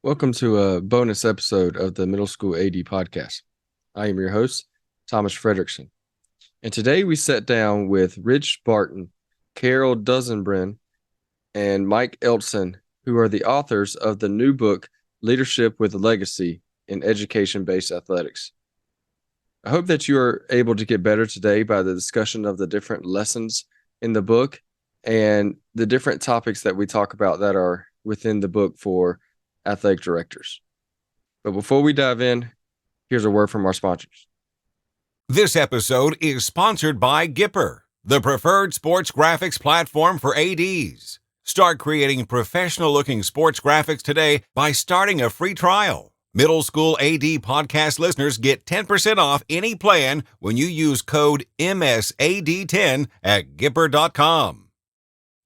Welcome to a bonus episode of the Middle School AD podcast. I am your host, Thomas Frederickson. And today we sat down with Rich Barton, Carol Dozibrin, and Mike Ellson, who are the authors of the new book, Leadership with a Legacy in Education-Based Athletics. I hope that you are able to get better today by the discussion of the different lessons in the book and the different topics that we talk about that are within the book for athletic directors. But before we dive in, here's a word from our sponsors. This episode is sponsored by Gipper, the preferred sports graphics platform for ADs. Start creating professional-looking sports graphics today by starting a free trial. Middle School AD podcast listeners get 10% off any plan when you use code MSAD10 at Gipper.com.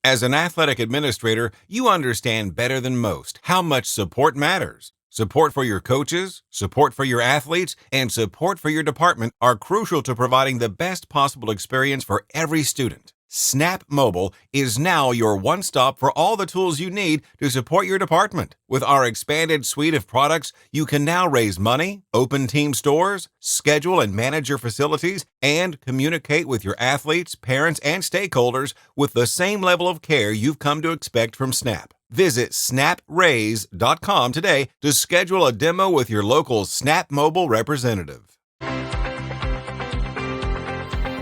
As an athletic administrator, you understand better than most how much support matters. Support for your coaches, support for your athletes, and support for your department are crucial to providing the best possible experience for every student. Snap Mobile is now your one-stop for all the tools you need to support your department. With our expanded suite of products, you can now raise money, open team stores, schedule and manage your facilities, and communicate with your athletes, parents, and stakeholders with the same level of care you've come to expect from Snap. Visit snapraise.com today to schedule a demo with your local Snap Mobile representative.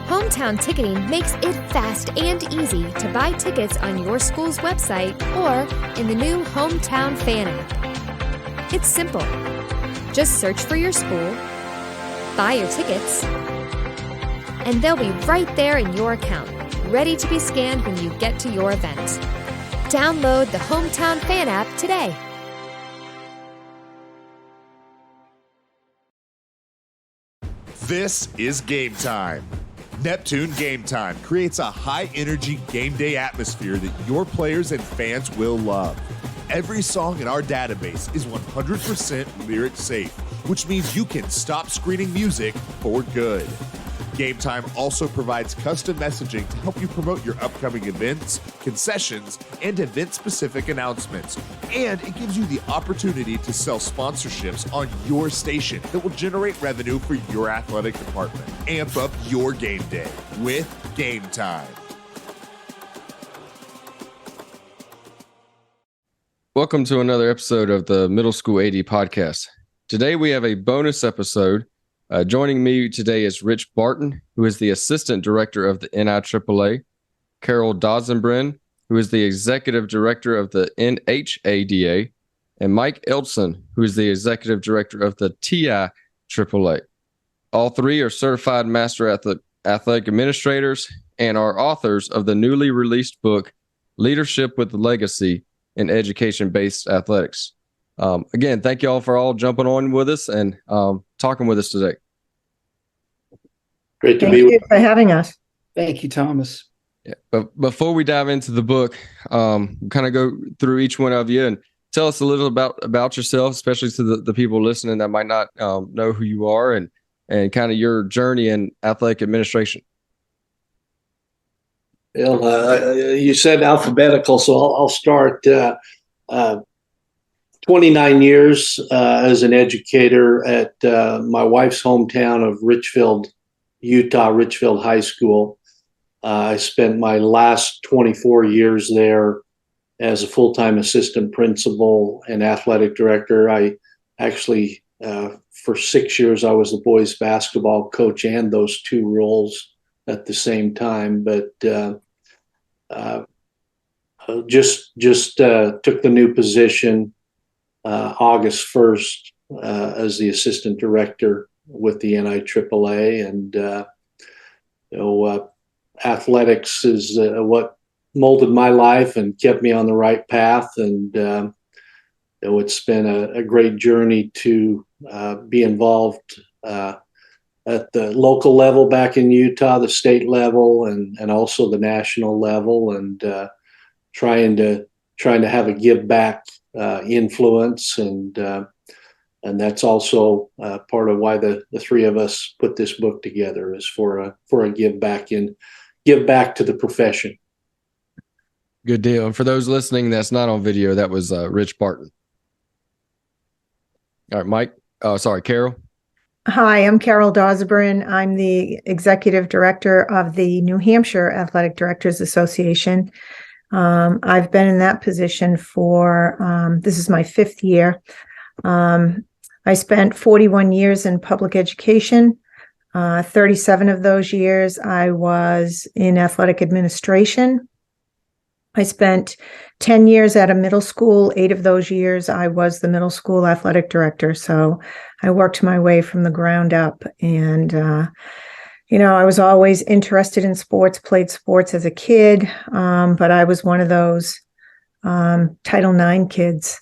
Hometown Ticketing makes it fast and easy to buy tickets on your school's website or in the new Hometown Fan app. It's simple. Just search for your school, buy your tickets, and they'll be right there in your account, ready to be scanned when you get to your event. Download the Hometown Fan app today. This is Game Time. Neptune Game Time creates a high-energy game day atmosphere that your players and fans will love. Every song in our database is 100% lyric safe, which means you can stop screening music for good. Game Time also provides custom messaging to help you promote your upcoming events, concessions, and event-specific announcements. And it gives you the opportunity to sell sponsorships on your station that will generate revenue for your athletic department. Amp up your game day with Game Time. Welcome to another episode of the Middle School AD podcast. Today we have a bonus episode. Joining me today is Rich Barton, who is the Assistant Director of the NIAAA, Carol Dozibrin, who is the Executive Director of the NHADA, and Mike Ellson, who is the Executive Director of the TIAAA. All three are certified Master Athletic Administrators and are authors of the newly released book, Leadership with a Legacy in Education-Based Athletics. Again, thank you all for all jumping on with us and talking with us today. Great to Thank be with you for having us. Thank you, Thomas. Yeah, but before we dive into the book, kind of go through each one of you and tell us a little about yourself, especially to the people listening that might not know who you are and kind of your journey in athletic administration. Well, you said alphabetical, so I'll start. 29 years as an educator at my wife's hometown of Richfield, Utah, Richfield High School. I spent my last 24 years there as a full-time assistant principal and athletic director. I actually, for 6 years, I was the boys basketball coach and those two roles at the same time. But just took the new position August 1st as the assistant director with the NIAAA, and athletics is what molded my life and kept me on the right path. And it's been a great journey to be involved at the local level back in Utah, the state level, and also the national level, and trying to have a give back influence, and that's also part of why the three of us put this book together, is for a give back to the profession. Good deal. And for those listening that's not on video, that was Rich Barton. All right, Mike. Sorry, Carol. Hi, I'm Carol Dozibrin. I'm the executive director of the New Hampshire Athletic Directors Association. I've been in that position for, this is my 5th year. I spent 41 years in public education. 37 of those years I was in athletic administration. I spent 10 years at a middle school. 8 of those years I was the middle school athletic director. So I worked my way from the ground up. And, I was always interested in sports, played sports as a kid, but I was one of those Title IX kids.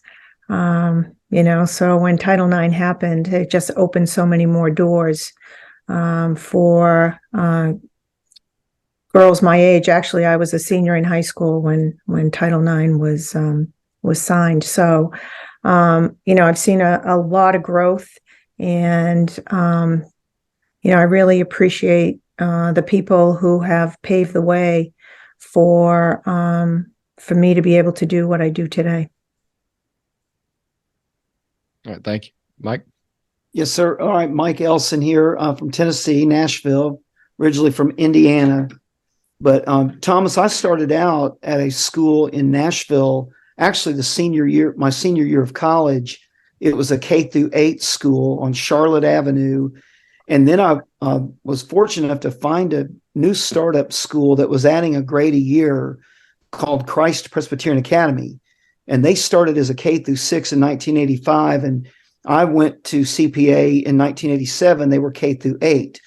So when Title IX happened, it just opened so many more doors for girls my age. Actually, I was a senior in high school when Title IX was signed. So, I've seen a lot of growth, and I really appreciate the people who have paved the way for me to be able to do what I do today. All right, thank you, Mike. Yes, sir. All right, Mike Ellson here from Tennessee, Nashville, originally from Indiana. But Thomas, I started out at a school in Nashville, actually my senior year of college. It was a K-8 school on Charlotte Avenue. And then I was fortunate enough to find a new startup school that was adding a grade a year called Christ Presbyterian Academy. And they started as a K-6 in 1985. And I went to CPA in 1987. They were K-8.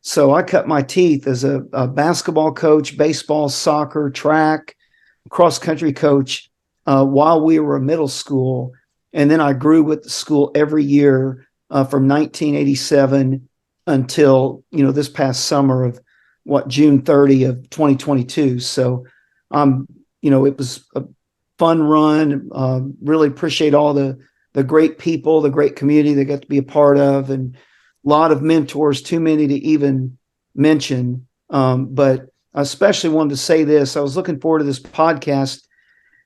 So I cut my teeth as a basketball coach, baseball, soccer, track, cross-country coach while we were a middle school. And then I grew with the school every year from 1987 until, this past summer of June 30 of 2022. So, it was a fun run. Really appreciate all the great people, the great community that got to be a part of, and a lot of mentors, too many to even mention. But I especially wanted to say this. I was looking forward to this podcast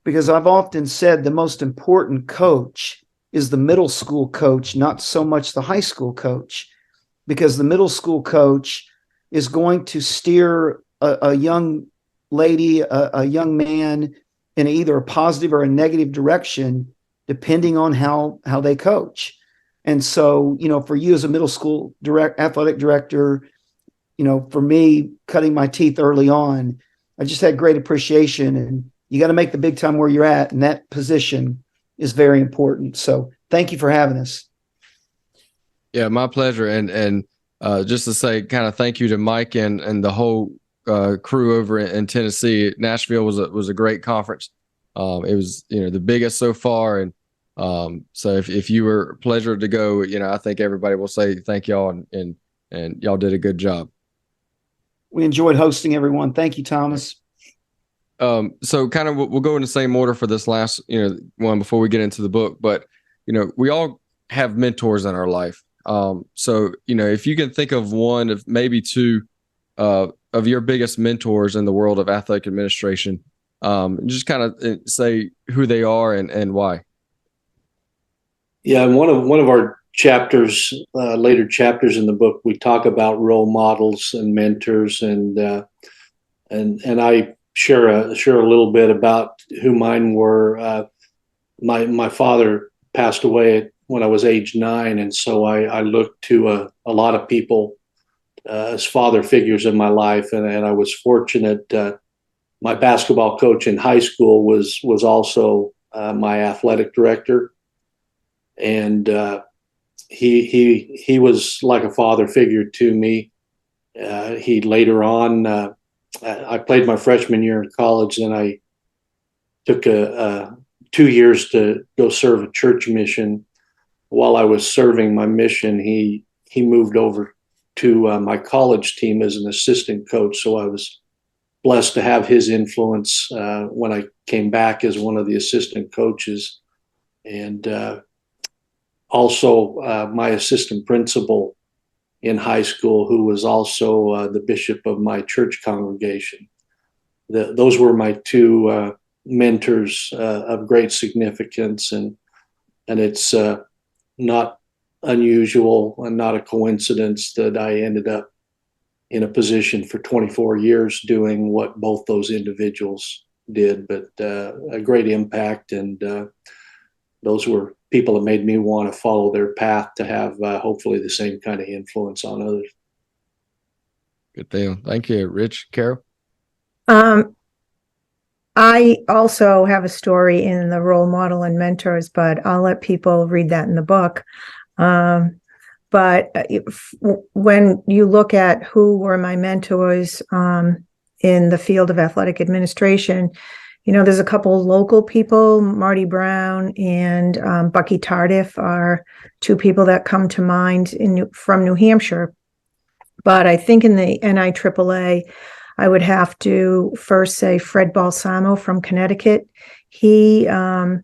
because I've often said the most important coach is the middle school coach, not so much the high school coach, because the middle school coach is going to steer a young lady, a young man in either a positive or a negative direction, depending on how they coach. And so, for you as a middle school athletic director, for me, cutting my teeth early on, I just had great appreciation. And you got to make the big time where you're at. And that position is very important. So thank you for having us. Yeah, my pleasure. And just to say kind of thank you to Mike and the whole crew over in Tennessee. Nashville was a great conference. It was, the biggest so far. And so if you were a pleasure to go, I think everybody will say thank y'all and y'all did a good job. We enjoyed hosting everyone. Thank you, Thomas. So kind of we'll go in the same order for this last, one before we get into the book, but, we all have mentors in our life. So, if you can think of one of maybe two of your biggest mentors in the world of athletic administration, just kind of say who they are and why. Yeah, in one of our chapters, later chapters in the book, we talk about role models and mentors, and I share a little bit about who mine were. My father passed away when I was age 9, and so I looked to a lot of people as father figures in my life, and I was fortunate. My basketball coach in high school was also my athletic director. And he was like a father figure to me. He later on, I played my freshman year in college, and I took 2 years to go serve a church mission. While I was serving my mission, he moved over to my college team as an assistant coach. So I was blessed to have his influence when I came back as one of the assistant coaches. And also my assistant principal in high school, who was also the bishop of my church congregation. Those were my two mentors of great significance. And it's not unusual and not a coincidence that I ended up in a position for 24 years doing what both those individuals did, but a great impact. And those were people that made me want to follow their path to have hopefully the same kind of influence on others. Good deal. Thank you, Rich. Carol? I also have a story in the role model and mentors, but I'll let people read that in the book. But when you look at who were my mentors in the field of athletic administration, there's a couple of local people. Marty Brown and Bucky Tardif are two people that come to mind from New Hampshire. But I think in the NIAAA, I would have to first say Fred Balsamo from Connecticut. He had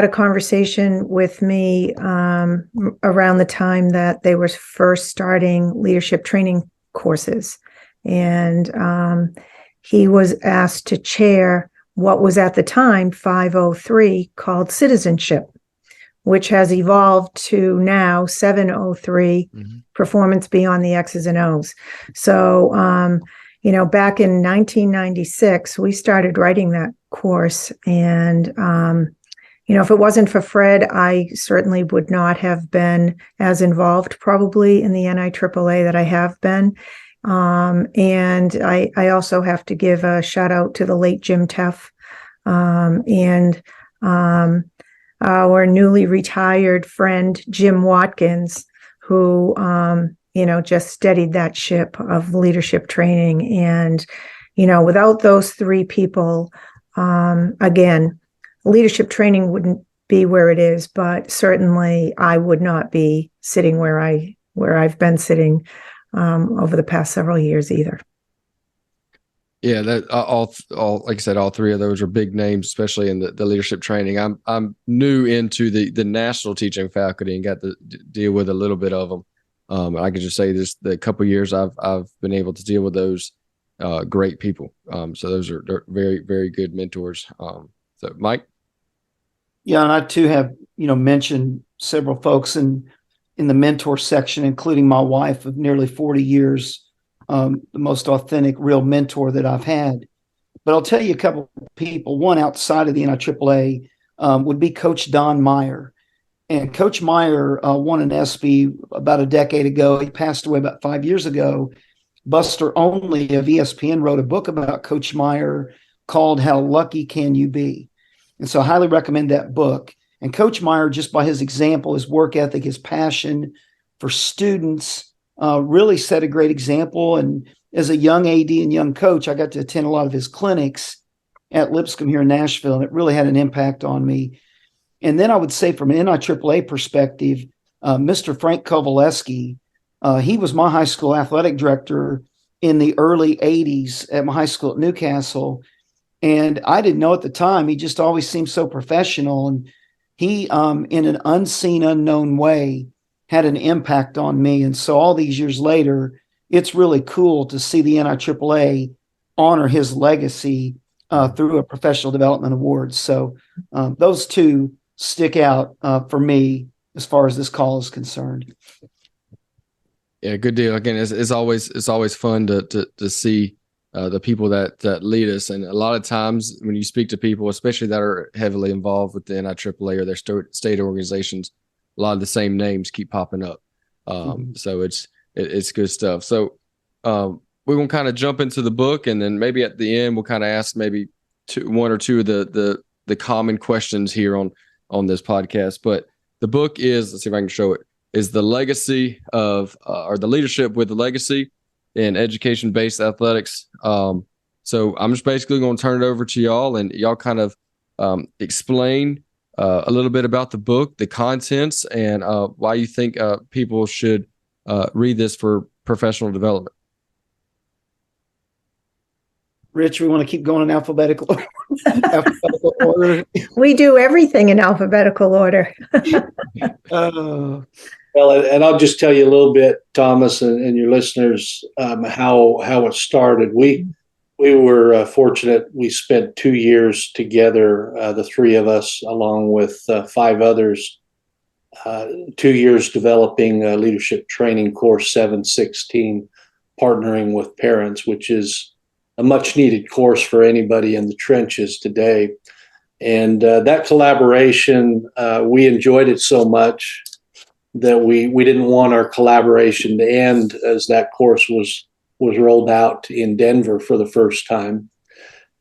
a conversation with me around the time that they were first starting leadership training courses. And he was asked to chair what was at the time 503 called citizenship, which has evolved to now 703 performance beyond the X's and O's. So, back in 1996, we started writing that course. And, if it wasn't for Fred, I certainly would not have been as involved probably in the NIAAA that I have been. And I also have to give a shout out to the late Jim Teff and our newly retired friend, Jim Watkins, who, just steadied that ship of leadership training. And, without those three people, again, leadership training wouldn't be where it is, but certainly I would not be sitting where I've been sitting over the past several years either. Yeah, that all like I said, all three of those are big names, especially in the leadership training. I'm new into the national teaching faculty and got to deal with a little bit of them. I can just say this: the couple of years I've been able to deal with those great people. So they're very, very good mentors. So Mike. Yeah, and I too have mentioned several folks in the mentor section, including my wife of nearly 40 years, the most authentic, real mentor that I've had. But I'll tell you a couple of people. One outside of the NIAAA would be Coach Don Meyer. And Coach Meyer won an ESPY about a decade ago. He passed away about 5 years ago. Buster Only of ESPN wrote a book about Coach Meyer called How Lucky Can You Be? And so I highly recommend that book. And Coach Meyer, just by his example, his work ethic, his passion for students, really set a great example. And as a young AD and young coach, I got to attend a lot of his clinics at Lipscomb here in Nashville, and it really had an impact on me. And then I would say from an NIAAA perspective, Mr. Frank Kovaleski, he was my high school athletic director in the early 80s at my high school at Newcastle. And I didn't know at the time, he just always seemed so professional. And he, in an unseen, unknown way, had an impact on me. And so all these years later, it's really cool to see the NIAAA honor his legacy through a professional development award. So those two stick out for me as far as this call is concerned. Yeah, good deal. Again, it's always fun to see the people that lead us. And a lot of times when you speak to people, especially that are heavily involved with the NIAAA or their state organizations, a lot of the same names keep popping up. So it's good stuff. So we're going to kind of jump into the book, and then maybe at the end, we'll kind of ask maybe one or two of the common questions here on this podcast. But the book is, let's see if I can show it, is the legacy of, or the leadership with the legacy in education-based athletics. So I'm just basically going to turn it over to y'all, and y'all kind of explain a little bit about the book, the contents, and why you think people should read this for professional development. Rich, we want to keep going in alphabetical order. We do everything in alphabetical order. Well, and I'll just tell you a little bit, Thomas, and your listeners, how it started. We were fortunate. We spent 2 years together, the three of us, along with 5 others, 2 years developing a leadership training course 716, partnering with parents, which is a much needed course for anybody in the trenches today. And that collaboration, we enjoyed it so much that we didn't want our collaboration to end as that course was rolled out in Denver for the first time.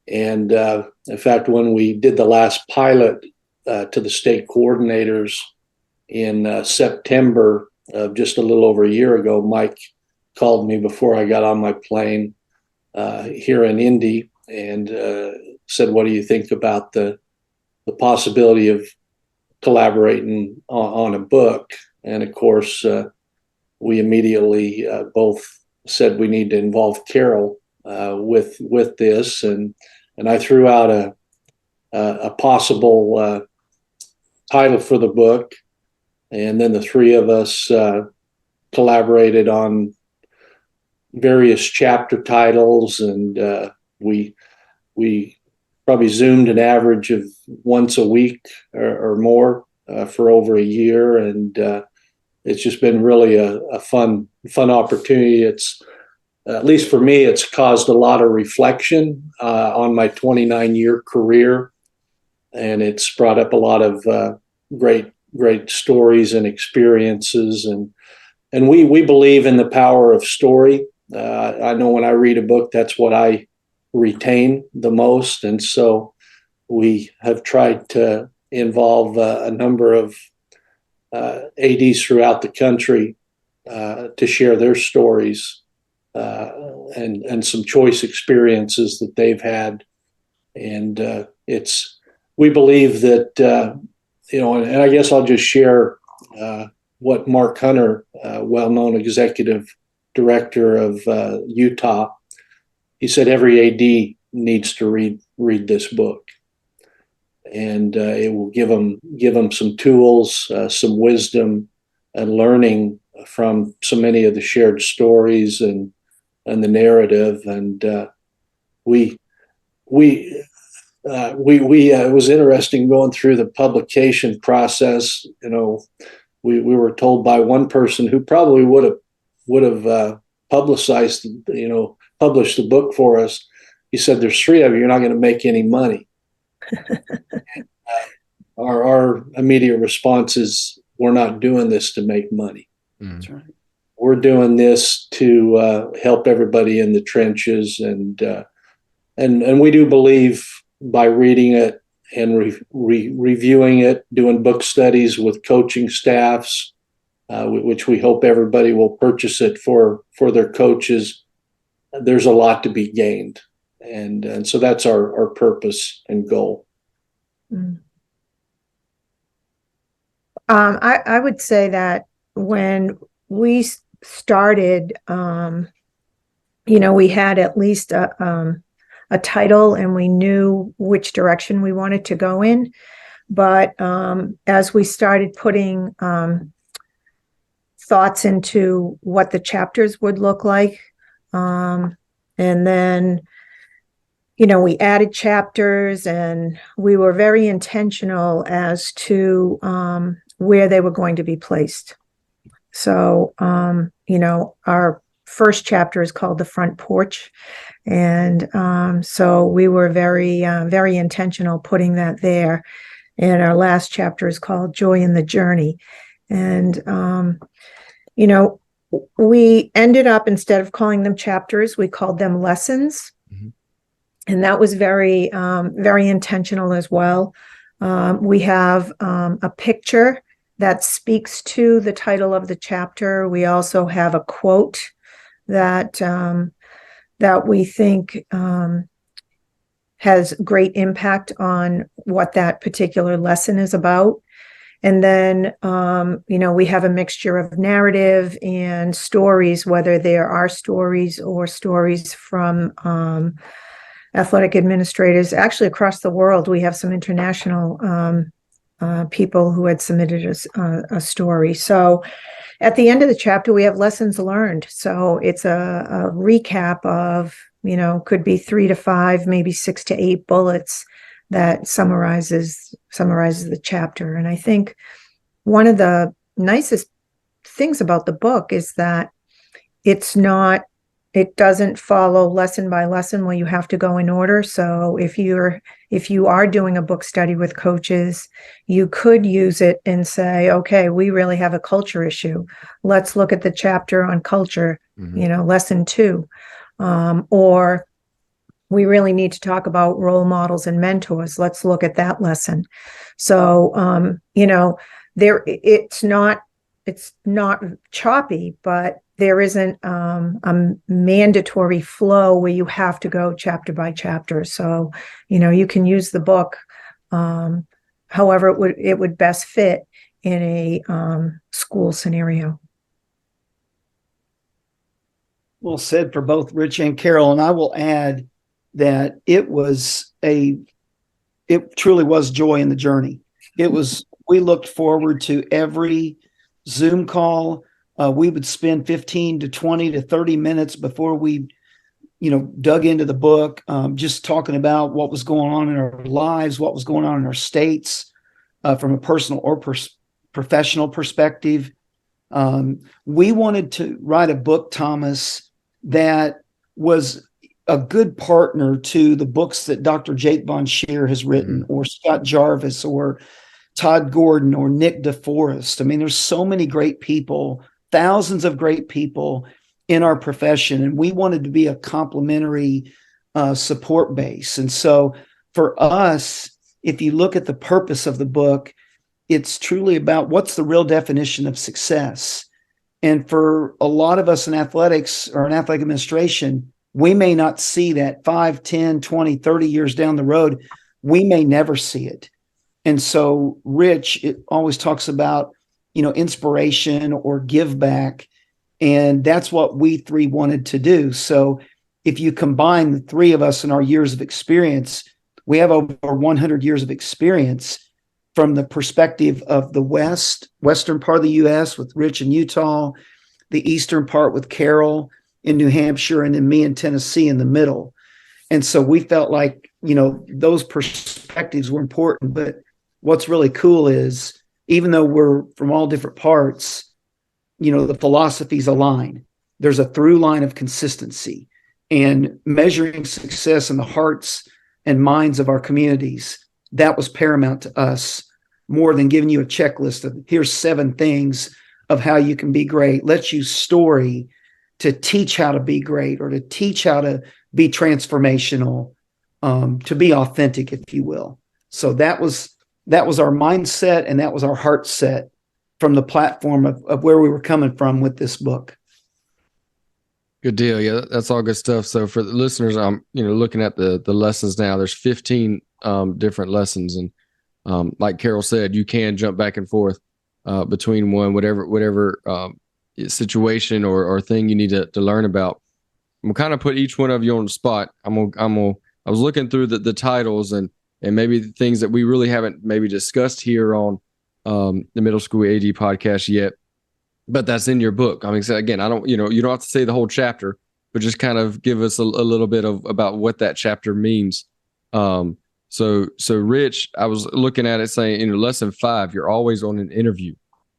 And in fact, when we did the last pilot to the state coordinators in September of just a little over a year ago, Mike called me before I got on my plane here in Indy and said, "What do you think about the possibility of collaborating on a book?" And of course, we immediately both said we need to involve Carol with this, and I threw out a possible title for the book, and then the three of us collaborated on various chapter titles, and we probably Zoomed an average of once a week or more for over a year, and it's just been really a fun opportunity. It's, at least for me, it's caused a lot of reflection on my 29-year career, and it's brought up a lot of great stories and experiences, and we believe in the power of story. I know when I read a book, that's what I retain the most, and so we have tried to involve a number of ADs throughout the country to share their stories and some choice experiences that they've had. And we believe that, and I guess I'll just share what Mark Hunter, well-known executive director of Utah, he said every AD needs to read this book. And it will give them some tools, some wisdom, and learning from so many of the shared stories and the narrative. And it was interesting going through the publication process. We were told by one person who probably would have published the book for us. He said, "There's three of you. You're not going to make any money." Our immediate response is, we're not doing this to make money. That's right. We're doing this to help everybody in the trenches, and we do believe by reading it and reviewing it, doing book studies with coaching staffs, which we hope everybody will purchase it for their coaches. There's a lot to be gained, and so that's our purpose and goal. I would say that when we started, we had at least a title, and we knew which direction we wanted to go in. But as we started putting thoughts into what the chapters would look like, and then we added chapters, and we were very intentional as to where they were going to be placed. So, our first chapter is called The Front Porch. And so we were very, very intentional putting that there. And our last chapter is called Joy in the Journey. And, we ended up, instead of calling them chapters, we called them lessons. Mm-hmm. And that was very, very intentional as well. We have a picture that speaks to the title of the chapter. We also have a quote that we think has great impact on what that particular lesson is about. And then, we have a mixture of narrative and stories, whether there are stories or stories from athletic administrators. Actually, across the world, we have some international people who had submitted a story. So at the end of the chapter, we have lessons learned. So it's a recap of, could be 3 to 5, maybe 6 to 8 bullets that summarizes the chapter. And I think, one of the nicest things about the book is that it doesn't follow lesson by lesson where you have to go in order. So if you are doing a book study with coaches, you could use it and say, okay, we really have a culture issue. Let's look at the chapter on culture, lesson 2. Or we really need to talk about role models and mentors. Let's look at that lesson. So, it's not choppy, but there isn't a mandatory flow where you have to go chapter by chapter. So, you can use the book however it would best fit in a school scenario. Well said for both Rich and Carol. And I will add that it truly was joy in the journey. We looked forward to every Zoom call. We would spend 15 to 20 to 30 minutes before we, dug into the book, just talking about what was going on in our lives, what was going on in our states, from a personal or professional perspective. We wanted to write a book, Thomas, that was a good partner to the books that Dr. Jake Von Scheer has written, or Scott Jarvis, or Todd Gordon, or Nick DeForest. I mean, there's so many great people, thousands of great people in our profession, and we wanted to be a complementary support base. And so for us, if you look at the purpose of the book, it's truly about what's the real definition of success. And for a lot of us in athletics or in athletic administration, we may not see that 5, 10, 20, 30 years down the road. We may never see it. And so Rich, it always talks about, inspiration or give back. And that's what we three wanted to do. So if you combine the three of us and our years of experience, we have over 100 years of experience from the perspective of the western part of the U.S. with Rich in Utah, the eastern part with Carol in New Hampshire, and then me in Tennessee in the middle. And so we felt like, those perspectives were important. But what's really cool is, even though we're from all different parts, the philosophies align. There's a through line of consistency, and measuring success in the hearts and minds of our communities. That was paramount to us, more than giving you a checklist of here's 7 things of how you can be great. Let's use story to teach how to be great, or to teach how to be transformational, to be authentic, if you will. So that was our mindset, and that was our heart set from the platform of where we were coming from with this book. Good deal. Yeah, that's all good stuff. So for the listeners, I'm looking at the lessons now. There's 15 different lessons, and like Carol said, you can jump back and forth between one, whatever situation or thing you need to learn about. I'm gonna kind of put each one of you on the spot. I was looking through the titles and maybe the things that we really haven't maybe discussed here on the Middle School AD podcast yet, but that's in your book. I mean, so again, I don't, you don't have to say the whole chapter, but just kind of give us a little bit about what that chapter means. So Rich, I was looking at it saying, lesson 5, you're always on an interview.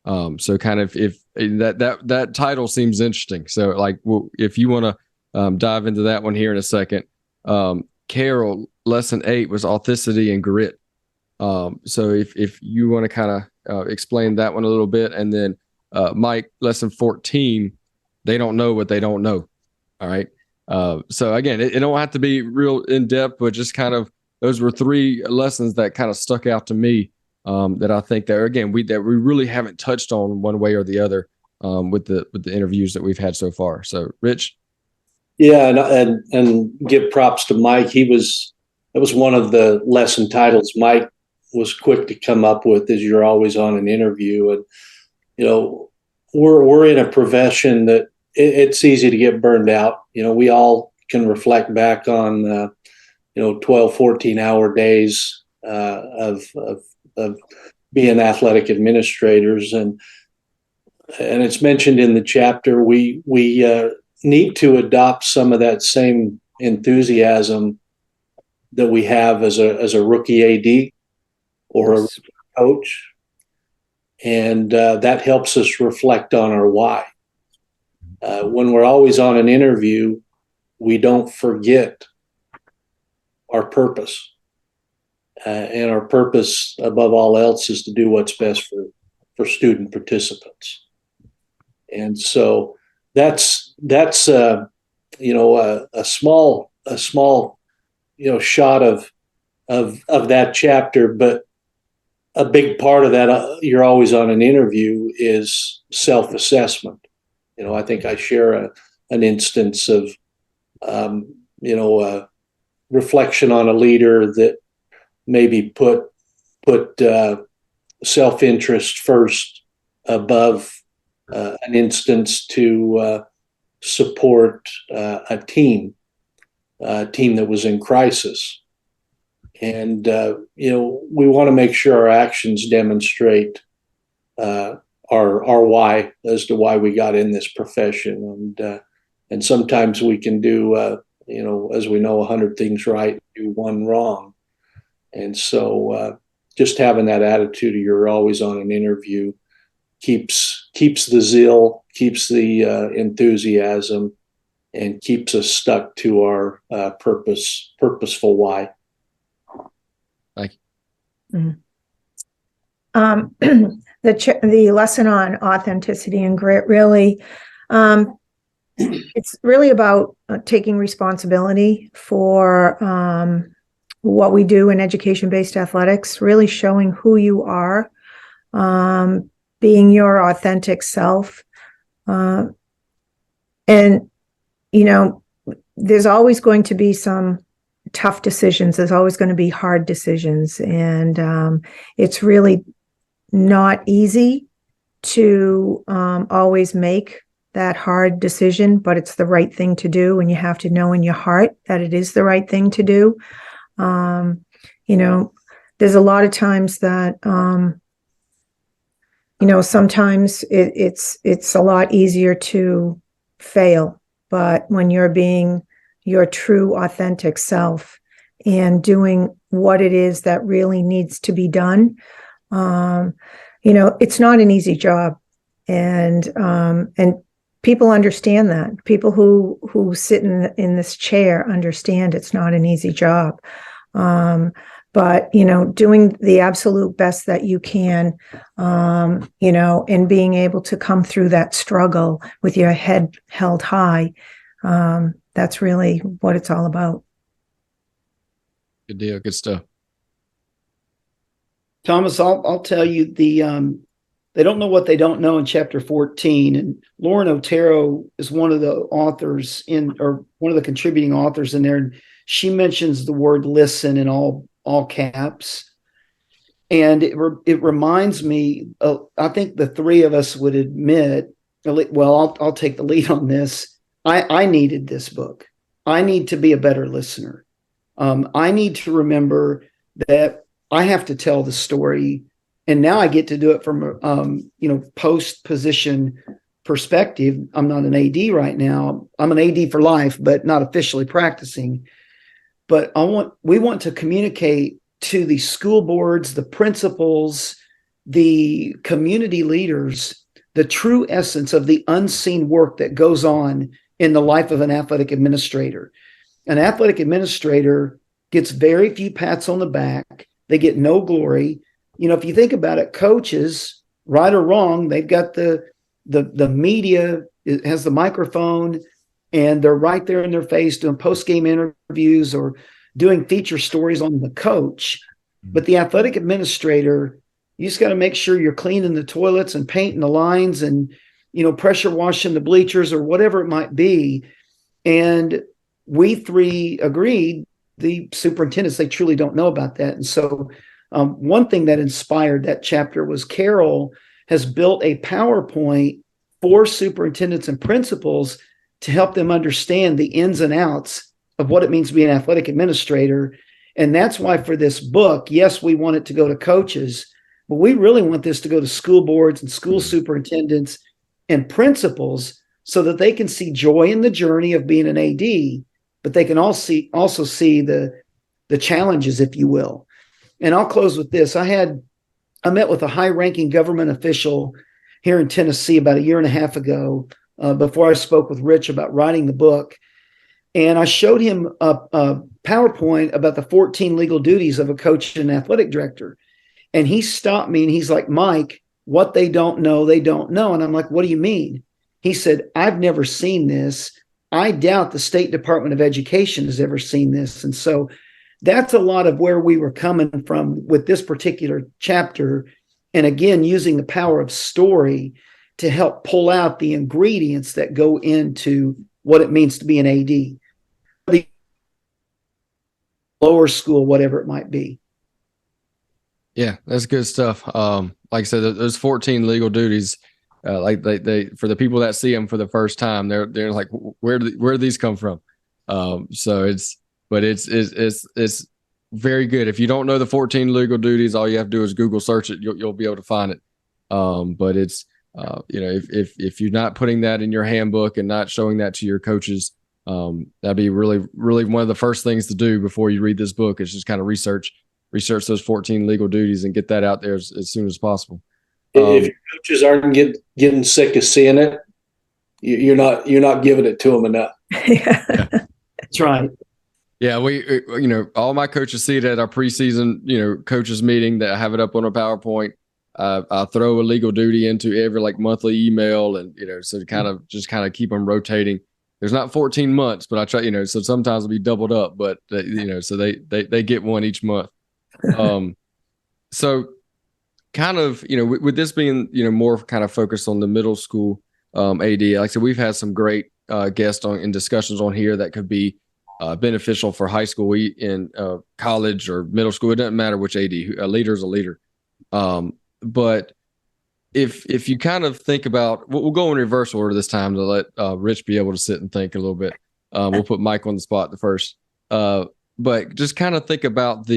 So kind of if that title seems interesting. So if you want to dive into that one here in a second. Carol, lesson 8 was authenticity and grit. So if you want to kind of explain that one a little bit, and then Mike, lesson 14, they don't know what they don't know. All right. So again, it don't have to be real in depth, but just kind of, those were 3 lessons that kind of stuck out to me, that I think that, again, we really haven't touched on one way or the other with the interviews that we've had so far. So Rich. Yeah, and give props to Mike. That was one of the lesson titles Mike was quick to come up with, is you're always on an interview. And we're in a profession that it's easy to get burned out. We all can reflect back on 12, 14-hour days of being athletic administrators, and it's mentioned in the chapter. We need to adopt some of that same enthusiasm that we have as a rookie AD or a coach. And that helps us reflect on our why. When we're always on an interview, we don't forget our purpose. And our purpose, above all else, is to do what's best for student participants. And so that's a small shot of that chapter, but a big part of that, you're always on an interview, is self-assessment. I think I share an instance of reflection on a leader that maybe put self-interest first above an instance to support a team that was in crisis. And, we want to make sure our actions demonstrate our why as to why we got in this profession. And sometimes we can do, as we know, 100 things right, do one wrong. And so just having that attitude of you're always on an interview keeps the zeal, keeps the enthusiasm, and keeps us stuck to our purposeful why. Thank you. The lesson on authenticity and grit really, it's really about taking responsibility for what we do in education-based athletics, really showing who you are, being your authentic self. And, there's always going to be some tough decisions. There's always going to be hard decisions. And it's really not easy to always make that hard decision, but it's the right thing to do. And you have to know in your heart that it is the right thing to do. There's a lot of times that, sometimes it's a lot easier to fail, but when you're being your true authentic self and doing what it is that really needs to be done, it's not an easy job. And people understand that. People who sit in this chair understand it's not an easy job. But, doing the absolute best that you can, and being able to come through that struggle with your head held high, that's really what it's all about. Good deal. Good stuff. Thomas, I'll tell you they don't know what they don't know in chapter 14. And Lauren Otero is one of the authors or one of the contributing authors in there. And she mentions the word listen in all caps. And it reminds me, I think the three of us would admit, well, I'll take the lead on this. I needed this book. I need to be a better listener. I need to remember that I have to tell the story. And now I get to do it from post-position perspective. I'm not an AD right now. I'm an AD for life, but not officially practicing. But we want to communicate to the school boards, the principals, the community leaders, the true essence of the unseen work that goes on in the life of an athletic administrator. An athletic administrator gets very few pats on the back. They get no glory. If you think about it, coaches, right or wrong, they've got the media, it has the microphone, and they're right there in their face doing post-game interviews or doing feature stories on the coach. But the athletic administrator, you just got to make sure you're cleaning the toilets and painting the lines and, pressure washing the bleachers or whatever it might be. And we three agreed, the superintendents, they truly don't know about that. And so one thing that inspired that chapter was Carol has built a PowerPoint for superintendents and principals to help them understand the ins and outs of what it means to be an athletic administrator. And that's why for this book, yes, we want it to go to coaches, but we really want this to go to school boards and school superintendents and principals so that they can see joy in the journey of being an AD, but they can also see the challenges, if you will. And I'll close with this. I had I met with a high-ranking government official here in Tennessee about a year and a half ago, before I spoke with Rich about writing the book. And I showed him a PowerPoint about the 14 legal duties of a coach and athletic director. And he stopped me and he's like, Mike, what they don't know, they don't know. And I'm like, what do you mean? He said, I've never seen this. I doubt the State Department of Education has ever seen this. And so that's a lot of where we were coming from with this particular chapter. And again, using the power of story to help pull out the ingredients that go into what it means to be an AD, the lower school, whatever it might be. Yeah, that's good stuff. Like I said, those 14 legal duties, like they for the people that see them for the first time, they're like, where do these come from? So it's very good. If you don't know the 14 legal duties, all you have to do is Google search it. You'll be able to find it. But it's if you're not putting that in your handbook and not showing that to your coaches, that'd be really one of the first things to do before you read this book is just kind of research those 14 legal duties and get that out there as soon as possible. If your coaches aren't getting sick of seeing it, you're not giving it to them enough. Yeah. That's right. Yeah, we all my coaches see it at our preseason coaches meeting that I have it up on a PowerPoint. I throw a legal duty into every monthly email, and so to kind of keep them rotating. There's not 14 months, but I try so sometimes it'll be doubled up, but so they get one each month. So kind of with this being more kind of focused on the middle school AD, like I said, we've had some great guests in discussions on here that could be beneficial for high school, in college or middle school. It doesn't matter which AD. A leader is a leader. But if you kind of think about, we'll go in reverse order this time to let Rich be able to sit and think a little bit. We'll put Mike on the spot the first. But just kind of think about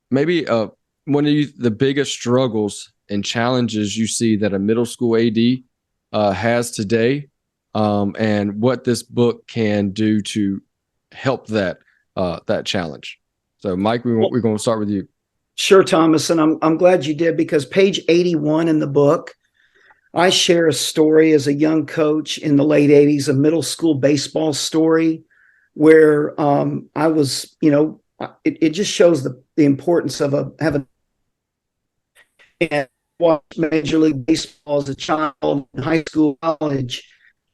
maybe one of the biggest struggles and challenges you see that a middle school AD has today, and what this book can do to help that challenge. So Mike, we're going to start with you. Sure, Thomas, and I'm glad you did, because page 81 in the book, I share a story as a young coach in the late 80s, a middle school baseball story where I was, it just shows the importance of having and watched Major League Baseball as a child in high school, college.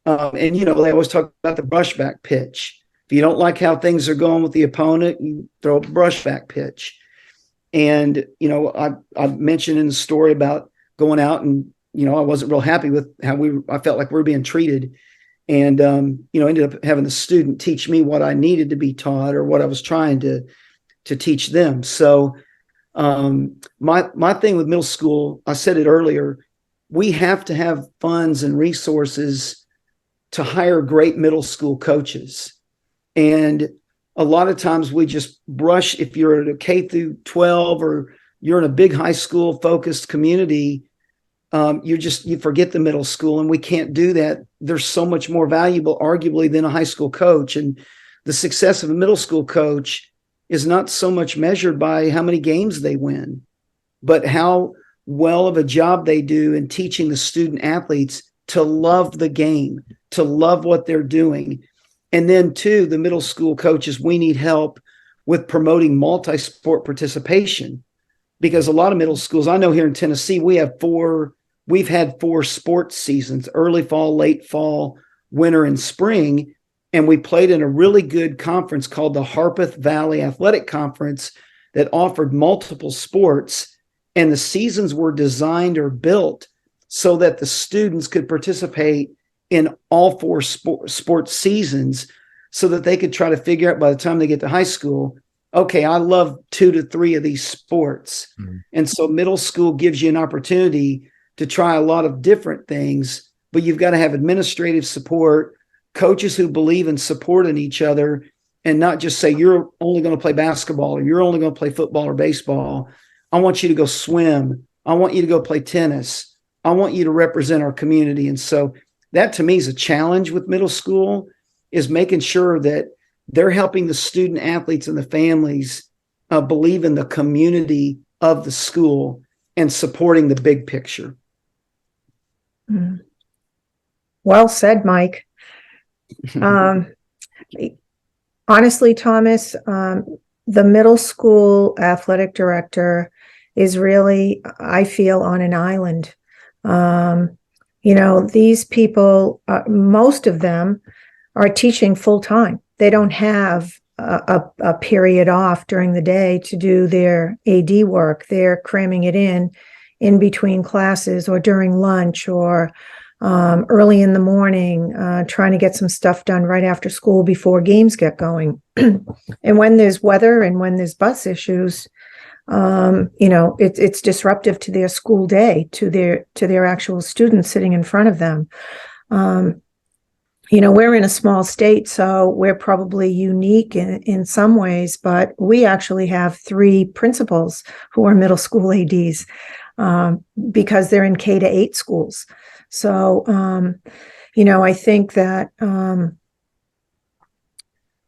And they always talk about the brushback pitch. If you don't like how things are going with the opponent, you throw a brushback pitch. And, I mentioned in the story about going out and, I wasn't real happy with how I felt like we were being treated. And, ended up having the student teach me what I needed to be taught or what I was trying to teach them. So my thing with middle school, I said it earlier, we have to have funds and resources to hire great middle school coaches. And a lot of times we just brush, if you're at a K through 12 or you're in a big high school focused community, you forget the middle school, and we can't do that. There's so much more valuable, arguably, than a high school coach. And the success of a middle school coach is not so much measured by how many games they win, but how well of a job they do in teaching the student athletes to love the game, to love what they're doing. And then, too, the middle school coaches, we need help with promoting multi-sport participation, because a lot of middle schools, I know here in Tennessee, we've had 4 sports seasons: early fall, late fall, winter, and spring. And we played in a really good conference called the Harpeth Valley Athletic Conference that offered multiple sports. And the seasons were designed or built so that the students could participate in all 4 sports seasons, so that they could try to figure out by the time they get to high school, okay, I love 2 to 3 of these sports. Mm-hmm. And so middle school gives you an opportunity to try a lot of different things, but you've got to have administrative support, coaches who believe in supporting each other, and not just say, you're only going to play basketball or you're only going to play football or baseball. I want you to go swim. I want you to go play tennis. I want you to represent our community. And so that, to me, is a challenge with middle school, is making sure that they're helping the student athletes and the families believe in the community of the school. and supporting the big picture. Well said, Mike. Honestly, Thomas, the middle school athletic director is really, I feel, on an island. These people, most of them are teaching full time. They don't have a period off during the day to do their AD work. They're cramming it in between classes or during lunch or early in the morning, trying to get some stuff done right after school before games get going. And when there's weather and when there's bus issues, it's disruptive to their school day, to their actual students sitting in front of them. We're in a small state, so we're probably unique in some ways, but we actually have 3 principals who are middle school ADs because they're in K-8 schools. So, I think that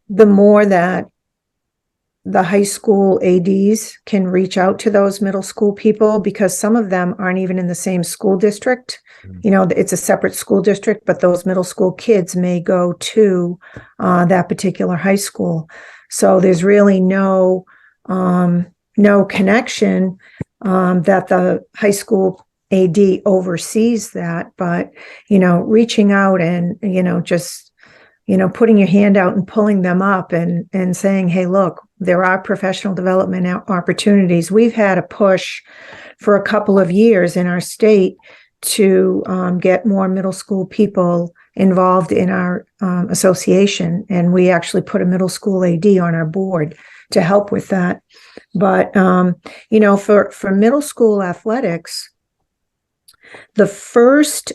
the more that the high school ADs can reach out to those middle school people, because some of them aren't even in the same school district. It's a separate school district, but those middle school kids may go to that particular high school. So there's really no connection that the high school AD oversees that, but, reaching out and, just, putting your hand out and pulling them up and saying, hey, look, there are professional development opportunities. We've had a push for a couple of years in our state to get more middle school people involved in our association. And we actually put a middle school AD on our board to help with that. But, for middle school athletics, the first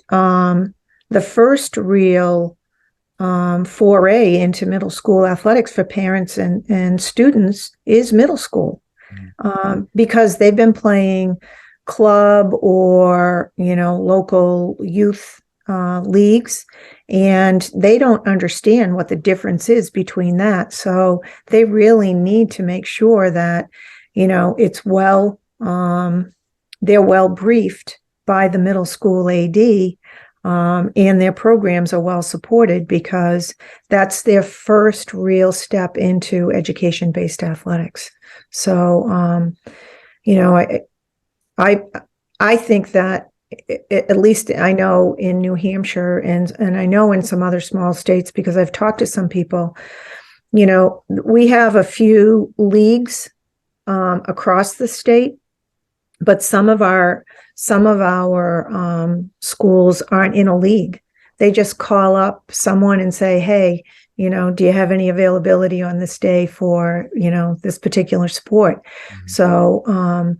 real foray into middle school athletics for parents and students is middle school, because they've been playing club or local youth leagues, and they don't understand what the difference is between that. So they really need to make sure that it's they're well briefed by the middle school AD, and their programs are well supported, because that's their first real step into education-based athletics. So, I think that at least I know in New Hampshire and I know in some other small states, because I've talked to some people, we have a few leagues across the state, but some of our schools aren't in a league. They just call up someone and say, hey, do you have any availability on this day for, this particular sport? Mm-hmm. So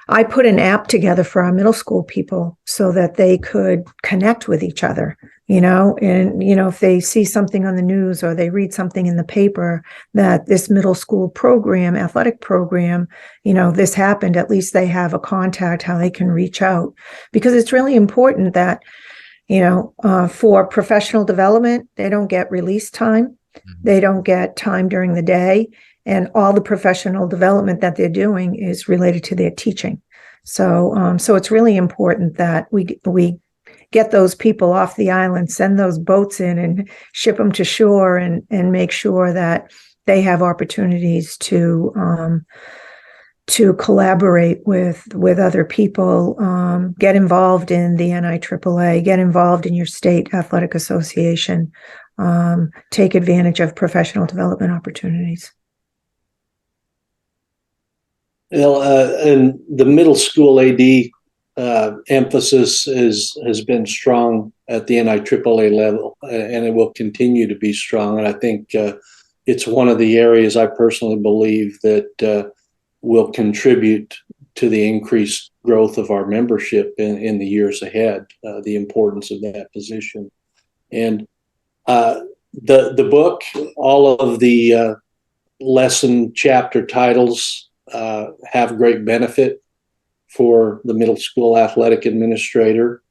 I put an app together for our middle school people so that they could connect with each other, and, if they see something on the news or they read something in the paper that this middle school program, athletic program, this happened, at least they have a contact how they can reach out, because it's really important that, for professional development, they don't get release time. Mm-hmm. They don't get time during the day. And all the professional development that they're doing is related to their teaching. So it's really important that we get those people off the island, send those boats in and ship them to shore, and make sure that they have opportunities to collaborate with other people, get involved in the NIAAA, get involved in your state athletic association, take advantage of professional development opportunities. And the middle school AD emphasis has been strong at the NIAAA level, and it will continue to be strong. And I think it's one of the areas I personally believe that will contribute to the increased growth of our membership in the years ahead, the importance of that position. And the book, all of the lesson chapter titles have great benefit for the middle school athletic administrator.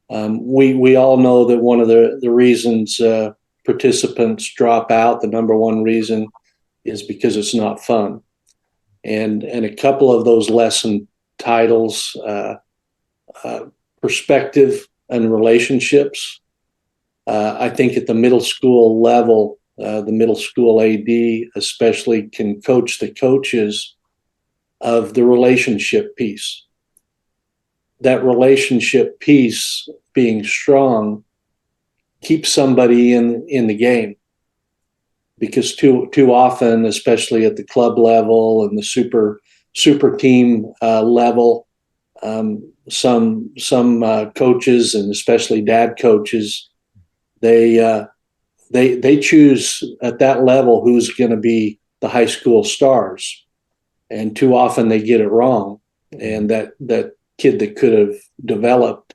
We all know that one of the reasons participants drop out, the number one reason, is because it's not fun. And a couple of those lesson titles, perspective and relationships. I think at the middle school level, the middle school AD especially can coach the coaches of the relationship piece. That relationship piece being strong keeps somebody in the game, because too often, especially at the club level and the super team level, some coaches, and especially dad coaches, they choose at that level who's going to be the high school stars, and too often they get it wrong, and that kid that could have developed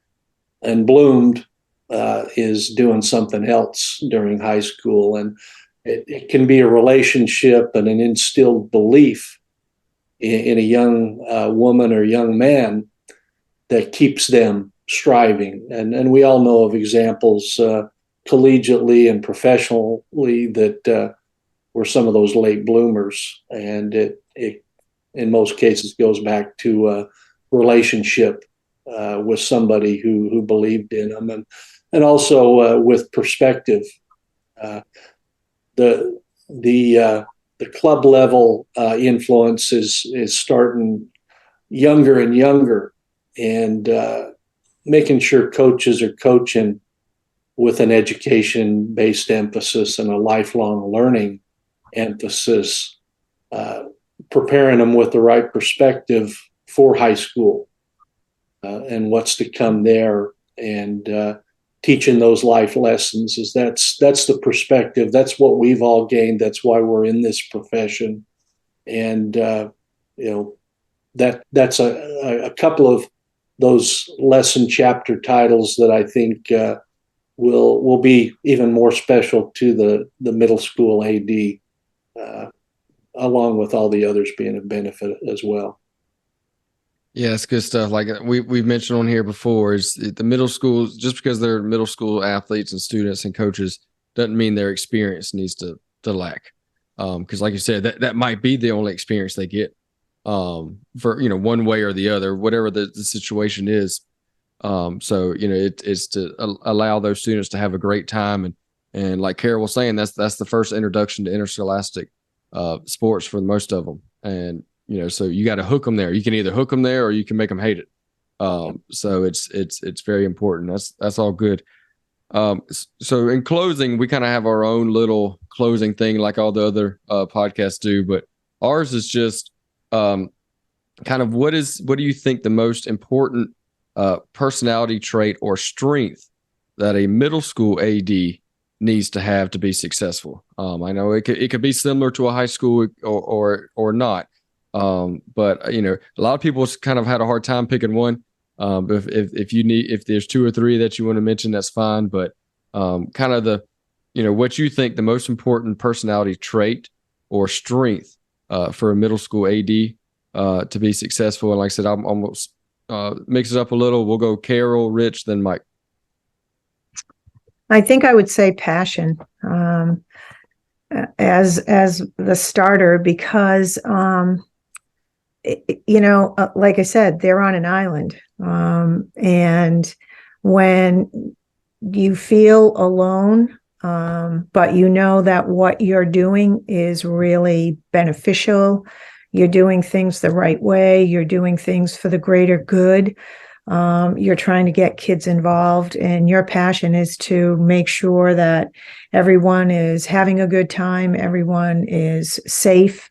and bloomed is doing something else during high school. And it can be a relationship and an instilled belief in a young woman or young man that keeps them striving. And we all know of examples collegiately and professionally that were some of those late bloomers. And it in most cases goes back to a relationship with somebody who believed in them, and also with perspective. The club level influence is starting younger and younger, and making sure coaches are coaching with an education-based emphasis and a lifelong learning emphasis, preparing them with the right perspective for high school and what's to come there, and teaching those life lessons. That's the perspective. That's what we've all gained. That's why we're in this profession. And that's a couple of those lesson chapter titles that I think will be even more special to the middle school AD, along with all the others being a benefit as well. Yeah, it's good stuff. Like we've mentioned on here before, is the middle schools, just because they're middle school athletes and students and coaches doesn't mean their experience needs to lack. Because like you said, that might be the only experience they get, for one way or the other, whatever the situation is. So it's to allow those students to have a great time, and like Carol was saying, that's the first introduction to interscholastic sports for most of them. And so you got to hook them there. You can either hook them there or you can make them hate it. So it's very important. That's all good. So in closing, we kind of have our own little closing thing like all the other podcasts do, but ours is just kind of what do you think the most important personality trait or strength that a middle school AD needs to have to be successful? I know it could be similar to a high school or not. But a lot of people kind of had a hard time picking one. If there's two or three that you want to mention, that's fine. But kind of what you think the most important personality trait or strength for a middle school AD to be successful. And like I said, I'm almost mix it up a little. We'll go Carol, Rich, then Mike. I think I would say passion as the starter, because like I said, they're on an island. And when you feel alone, but you know that what you're doing is really beneficial, you're doing things the right way, you're doing things for the greater good, you're trying to get kids involved, and your passion is to make sure that everyone is having a good time, everyone is safe,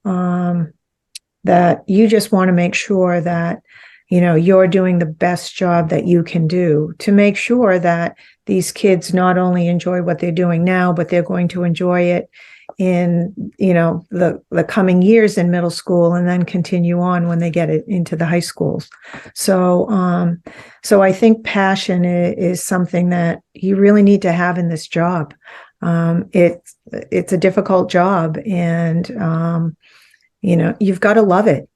that you just want to make sure that you're doing the best job that you can do to make sure that these kids not only enjoy what they're doing now, but they're going to enjoy it in the coming years in middle school, and then continue on when they get it into the high schools. So I think passion is something that you really need to have in this job. It's a difficult job, and you've got to love it.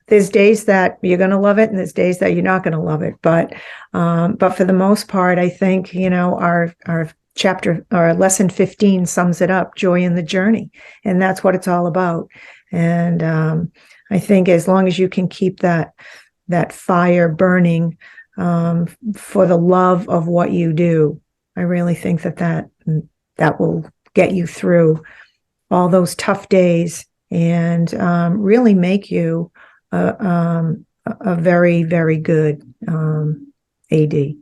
There's days that you're going to love it, and there's days that you're not going to love it. But for the most part, I think our chapter or lesson 15 sums it up: joy in the journey, and that's what it's all about. And I think as long as you can keep that fire burning for the love of what you do, I really think that will get you through all those tough days and really make you a very, very good AD.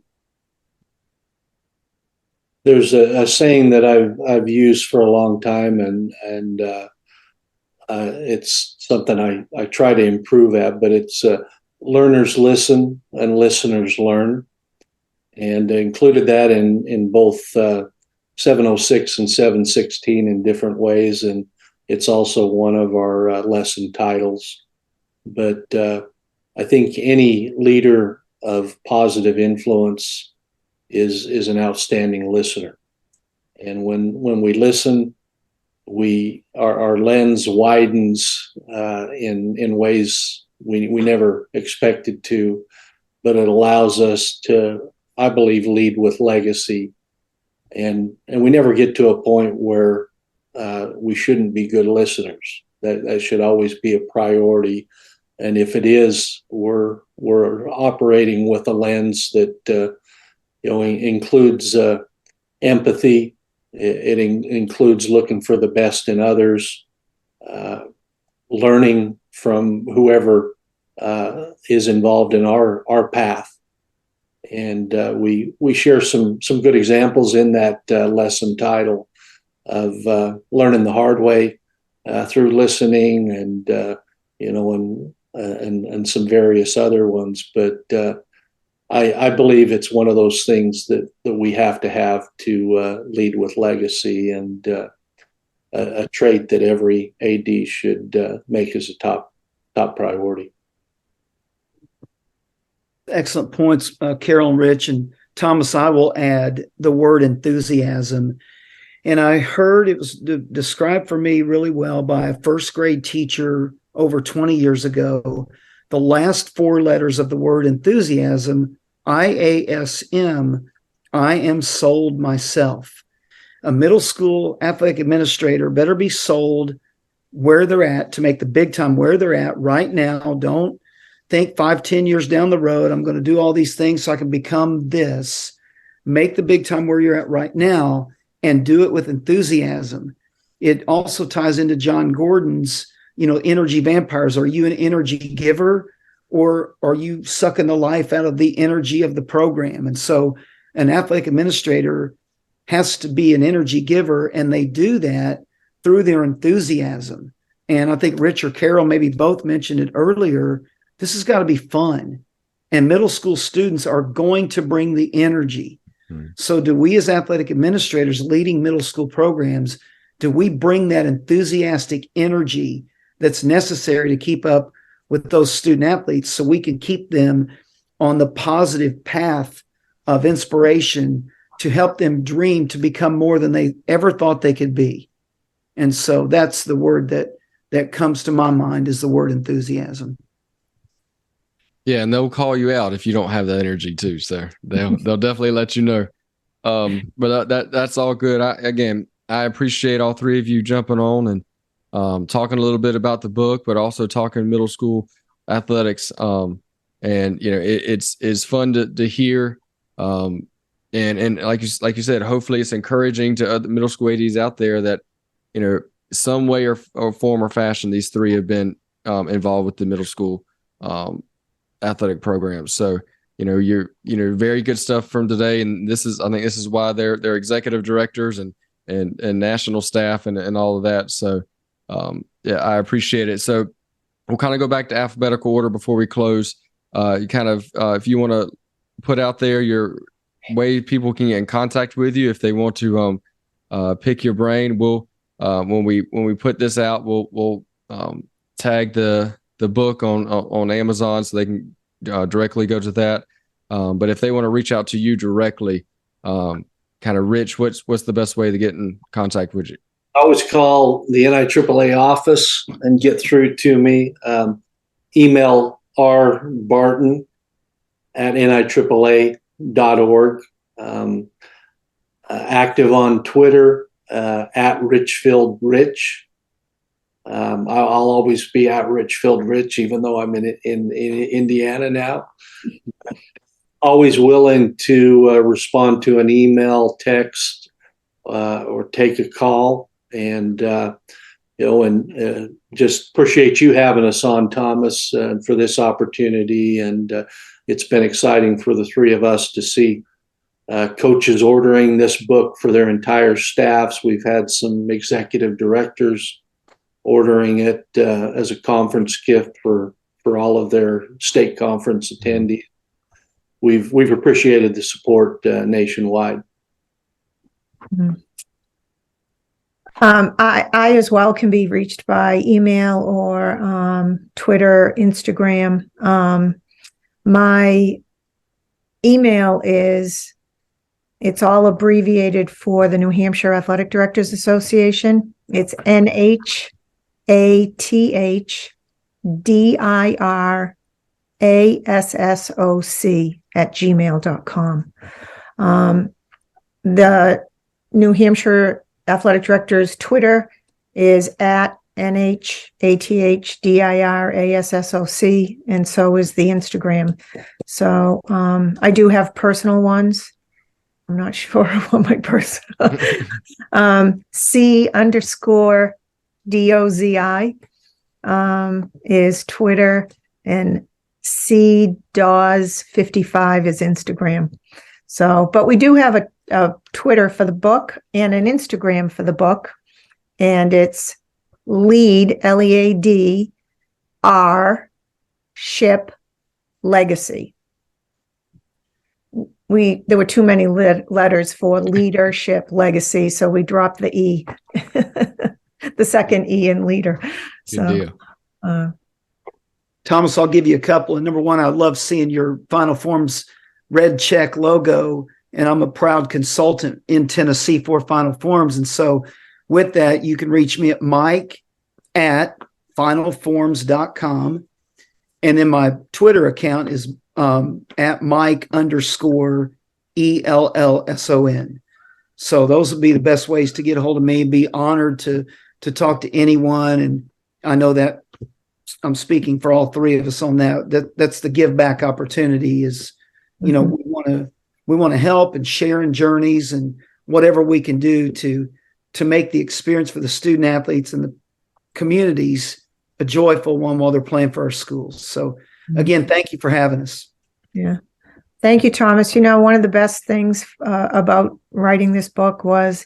There's a saying that I've used for a long time, and it's something I try to improve at, but it's learners listen and listeners learn, and included that in both 706 and 716 in different ways, and it's also one of our lesson titles. But I think any leader of positive influence is an outstanding listener, and when we listen, our lens widens in ways we never expected to, but it allows us to, I believe, lead with legacy, and we never get to a point where we shouldn't be good listeners. That should always be a priority, and if it is, we're operating with a lens that includes empathy. It includes looking for the best in others, learning from whoever is involved in our path, and we share some good examples in that lesson title of learning the hard way through listening, and some various other ones, but. I believe it's one of those things that we have to lead with legacy, and a trait that every AD should make as a top priority. Excellent points, Carol and Rich. And Thomas, I will add the word enthusiasm. And I heard it was described for me really well by a first grade teacher over 20 years ago. The last four letters of the word enthusiasm, IASM, I am sold myself. A middle school athletic administrator better be sold where they're at to make the big time where they're at right now. Don't think 5-10 years down the road, I'm going to do all these things so I can become this. Make the big time where you're at right now and do it with enthusiasm. It also ties into John Gordon's, energy vampires. Are you an energy giver, or are you sucking the life out of the energy of the program? And so an athletic administrator has to be an energy giver, and they do that through their enthusiasm. And I think Rich or Carol maybe both mentioned it earlier. This has got to be fun. And middle school students are going to bring the energy. So do we as athletic administrators leading middle school programs, do we bring that enthusiastic energy that's necessary to keep up with those student athletes so we can keep them on the positive path of inspiration to help them dream to become more than they ever thought they could be? And so that's the word that comes to my mind, is the word enthusiasm. Yeah, and they'll call you out if you don't have that energy too. So they'll definitely let you know. But that's all good. I appreciate all three of you jumping on and talking a little bit about the book, but also talking middle school athletics. It's fun to hear. And like you said, hopefully it's encouraging to other middle school ADs out there that, some way or form or fashion, these three have been involved with the middle school athletic programs. So, you're very good stuff from today. And I think this is why they're executive directors and national staff and all of that. So, I appreciate it. So we'll kind of go back to alphabetical order before we close. You kind of, if you want to put out there your way people can get in contact with you, if they want to pick your brain, we'll when we put this out, we'll tag the book on Amazon so they can directly go to that. But if they want to reach out to you directly, kind of Rich, what's the best way to get in contact with you? Always call the NIAAA office and get through to me. Email rbarton@niaaa.org. Active on Twitter at RichfieldRich. I'll always be at Richfield Rich, even though I'm in Indiana now. Always willing to respond to an email, text, or take a call, and just appreciate you having us on, Thomas, for this opportunity. And it's been exciting for the three of us to see coaches ordering this book for their entire staffs. We've had some executive directors ordering it as a conference gift for all of their state conference attendees. We've appreciated the support nationwide. Mm-hmm. I as well can be reached by email or Twitter, Instagram. My email it's all abbreviated for the New Hampshire Athletic Directors Association. It's NHATHDIRASSOC@gmail.com. The New Hampshire Athletic Directors Twitter is at NHATHDIRASSOC, and so is the Instagram. So I do have personal ones. I'm not sure what my personal C_DOZI is Twitter, and CDAWS55 is Instagram. So, but we do have a Twitter for the book and an Instagram for the book, and it's lead, LEAD, R, ship, legacy. There were too many letters for leadership, legacy, so we dropped the E, the second E in leader. Good deal. Thomas, I'll give you a couple. And number one, I love seeing your Final Forms red check logo, and I'm a proud consultant in Tennessee for Final Forms. And so with that, you can reach me at mike@finalforms.com. And then my Twitter account is at Mike_ELLSON. So those would be the best ways to get a hold of me. Be honored to talk to anyone. And I know that I'm speaking for all three of us on that. That's the give back opportunity is, we want to help and share in journeys and whatever we can do to make the experience for the student athletes and the communities a joyful one while they're playing for our schools. So again, thank you for having us. Yeah. Thank you, Thomas. One of the best things about writing this book was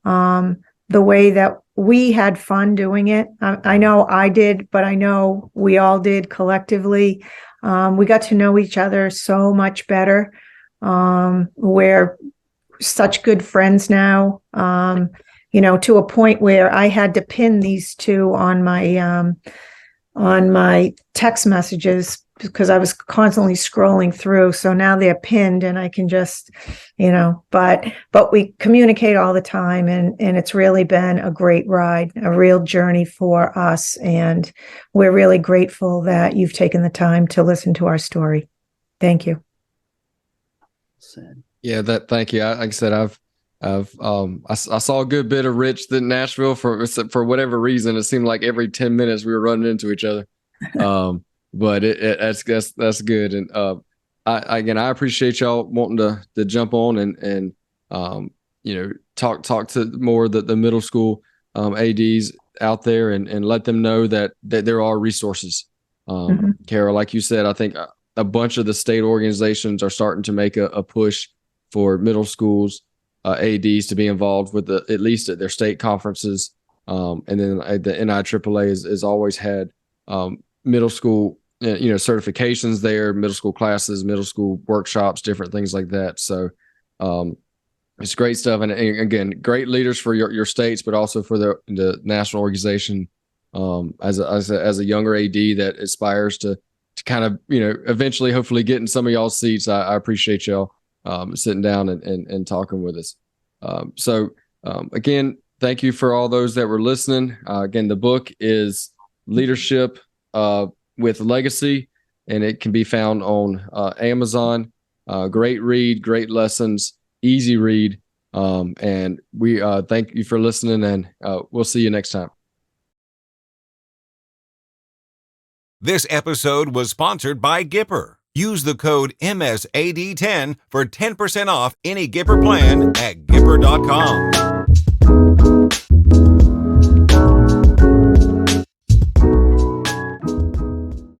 the way that we had fun doing it. I know I did, but I know we all did collectively. We got to know each other so much better. We're such good friends now, to a point where I had to pin these two on my text messages because I was constantly scrolling through. So now they're pinned and I can just, but we communicate all the time, and it's really been a great ride, a real journey for us. And we're really grateful that you've taken the time to listen to our story. Thank you. Yeah, thank you. Like I said, I saw a good bit of Rich in Nashville for whatever reason. It seemed like every 10 minutes we were running into each other. But that's good. And I appreciate y'all wanting to jump on and talk to more the middle school ADs out there and let them know that there are resources. Carol, like you said, I think a bunch of the state organizations are starting to make a push for middle schools ADs to be involved with at least at their state conferences. And then the NIAAA has always had middle school certifications there, middle school classes, middle school workshops, different things like that. So it's great stuff. And again, great leaders for your states, but also for the national organization as a younger AD that aspires to kind of, eventually hopefully get in some of y'all's seats. I appreciate y'all sitting down and talking with us. Again, thank you for all those that were listening. Again, the book is Leadership with Legacy, and it can be found on Amazon. Great read, great lessons, easy read. And we thank you for listening, and we'll see you next time. This episode was sponsored by Gipper. Use the code MSAD10 for 10% off any Gipper plan at Gipper.com.